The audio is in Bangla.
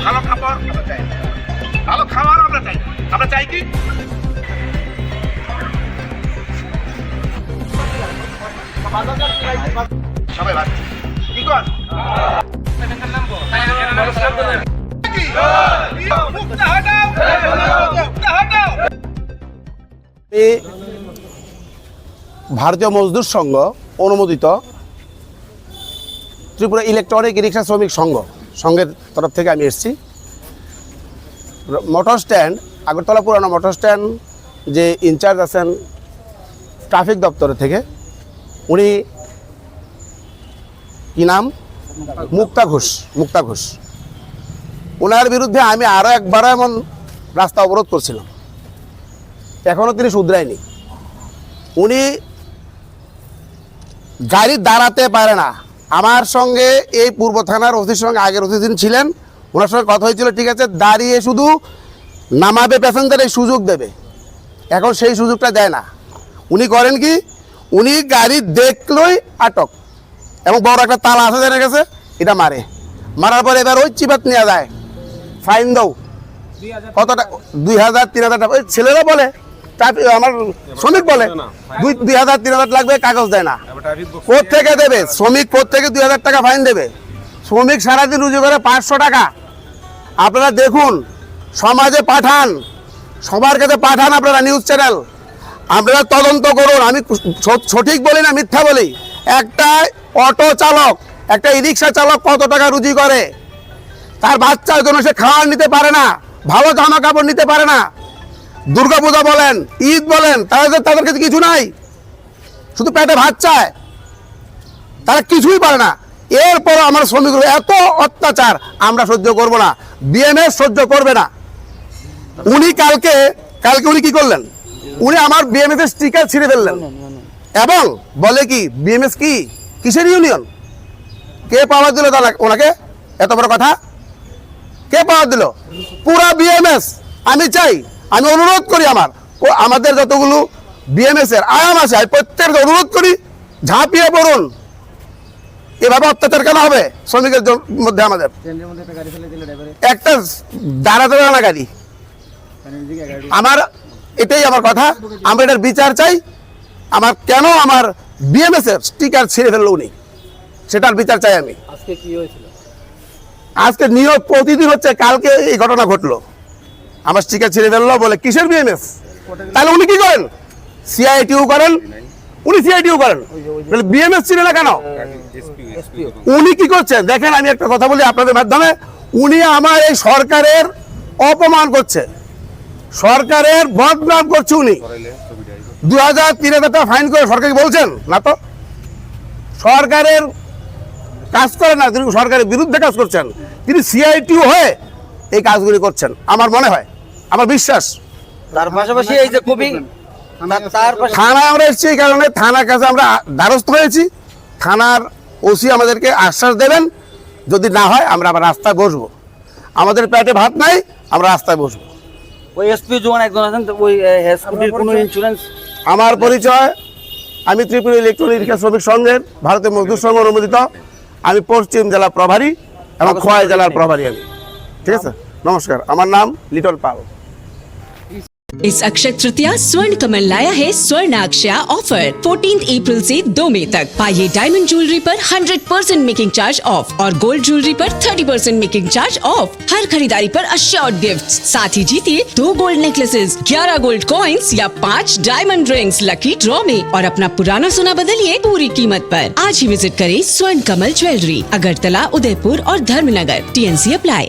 ভালো খাবার আমরা চাই, ভালো খাবার আমরা চাই, আমরা চাই কি সবাই ভালো কি কর ভারতীয় মজদুর সংঘ অনুমোদিত ত্রিপুরা ইলেকট্রনিক রিক্সা শ্রমিক সংঘের তরফ থেকে আমি এসেছি। মোটর স্ট্যান্ড, আগরতলা পুরানো মোটর স্ট্যান্ড যে ইনচার্জ আছেন ট্রাফিক দপ্তরের থেকে, উনি কি নাম, মুক্তা ঘোষ, ওনার বিরুদ্ধে আমি আরও একবারও এমন রাস্তা অবরোধ করছিলাম, এখনও তিনি শুধরায়নি। উনি গাড়ি দাঁড়াতে পারে না। আমার সঙ্গে এই পূর্ব থানার ওসির সঙ্গে আগের ওসি যিনি ছিলেন, ওনার সঙ্গে কথা হয়েছিল, ঠিক আছে দাঁড়িয়ে শুধু নামাবে প্যাসেঞ্জার, এই সুযোগ দেবে। এখন সেই সুযোগটা দেয় না। উনি করেন কি, উনি গাড়ি দেখলই আটক, এবং বড় একটা তালা আছে জেনে গেছে, এটা মারার পরে এবার ওই চিপাত নেওয়া যায়, ফাইন দাও কত টাকা, 2000-3000 টাকা। ওই ছেলেরা বলে, আমার শ্রমিক বলে 2000-3000 লাগবে, কাগজ দেয় না। কোত্থেকে দেবে শ্রমিক, কোত্থেকে 2000 টাকা ফাইন দেবে? শ্রমিক সারাদিন রুজি করে 500 টাকা। আপনারা দেখুন, সমাজে পাঠান, সবার কাছে পাঠান, আপনারা নিউজ চ্যানেল, আপনারা তদন্ত করুন। আমি সঠিক বলি না, মিথ্যা বলি। একটা অটো চালক, একটা ই রিক্সা চালক কত টাকা রুজি করে? তার বাচ্চার জন্য সে খাবার নিতে পারে না, ভালো জামা কাপড় নিতে পারে না। দুর্গাপূজা বলেন, ঈদ বলেন, তাদের কাছে কিছু নাই, শুধু পেটে ভাত চায়, তারা কিছুই পারে না। এরপর আমার শ্রমিকরা এত অত্যাচার আমরা সহ্য করব না, বিএমএস সহ্য করবে না। উনি কালকে উনি কি করলেন, উনি আমার বিএমএস এর স্টিকার ছিঁড়ে ফেললেন, এবং বলে কি বিএমএস কি, কিসের ইউনিয়ন, কে পাওয়ার দিল ওনাকে? এত বড় কথা, কে পাওয়ার দিল? পুরা বিএমএস। আমি চাই, আমি অনুরোধ করি, আমাদের যতগুলো বিএমএস এর আয়াম আছে, আমি প্রত্যেককে অনুরোধ করি, ঝাঁপিয়ে পড়ুন। এভাবে অত্যাচার কেন হবে শ্রমিকের মধ্যে? আমাদের একটা দাঁড়াতে না গাড়ি, আমার এটাই আমার কথা। আমরা এটার বিচার চাই। কেন আমার বিএমএস এর স্টিকার ছিঁড়ে ফেললো উনি, সেটার বিচার চাই আমি। আজকে কি হয়েছিল? আজকে নিয়োগ প্রতিদিন হচ্ছে, কালকে এই ঘটনা ঘটলো, আমার স্টিকার ছিঁড়ে ফেললো বলে কিসের বিএমএস? তাহলে উনি কি করেন? সিআইটিউ করেন, উনি সিআইটিউ করেন, বিএমএস ছিলেন না কেন? উনি কি করছেন দেখেন, আমি একটা কথা বলি আপনাদের মাধ্যমে, উনি আমার এই সরকারের অপমান করছে, সরকারের বদনাম করছে। উনি 2000-3000 টাকা ফাইন করে সরকারকে বলছেন না, তো সরকারের কাজ করেন না, তিনি সরকারের বিরুদ্ধে কাজ করছেন, তিনি সিআইটিউ হয়ে এই কাজগুলি করছেন, আমার মনে হয়, আমার বিশ্বাস। তার পাশাপাশি এই যে কবি থানায় আমরা এসেছি, এই কারণে থানার কাছে আমরা দ্বারস্থ হয়েছি। থানার ওসি আমাদেরকে আশ্বাস দেবেন, যদি না হয় আমরা আবার রাস্তায় বসবো। আমাদের পেটে ভাত নাই, আমরা রাস্তায় বসবো। ওই এসপি জোয়ান একজন আছেন, ওই স্কুটির কোনো ইন্স্যুরেন্স? আমার পরিচয়, আমি ত্রিপুরা ইলেকট্রনিক রিক্সা শ্রমিক সংঘের ভারতীয় মজদুর সংঘ অনুমোদিত, আমি পশ্চিম জেলা প্রভারী এবং খোয়াই জেলার প্রভারী আমি। ঠিক আছে, নমস্কার, আমার নাম লিটল পাল। इस अक्षय तृतीया स्वर्ण कमल लाया है स्वर्ण अक्षया ऑफर 14 अप्रैल से 2 मई तक। पाइए डायमंड ज्वेलरी पर 100% मेकिंग चार्ज ऑफ और गोल्ड ज्वेलरी पर 30% मेकिंग चार्ज ऑफ। हर खरीदारी पर अश्योर्ड गिफ्ट, साथ ही जीतिए 2 गोल्ड नेकलेसेस, 11 गोल्ड कॉइन्स या 5 डायमंड रिंग्स लकी ड्रॉ में, और अपना पुराना सोना बदलिए पूरी कीमत पर। आज ही विजिट करें स्वर्ण कमल ज्वेलरी, अगरतला, उदयपुर और धर्मनगर। TNC apply.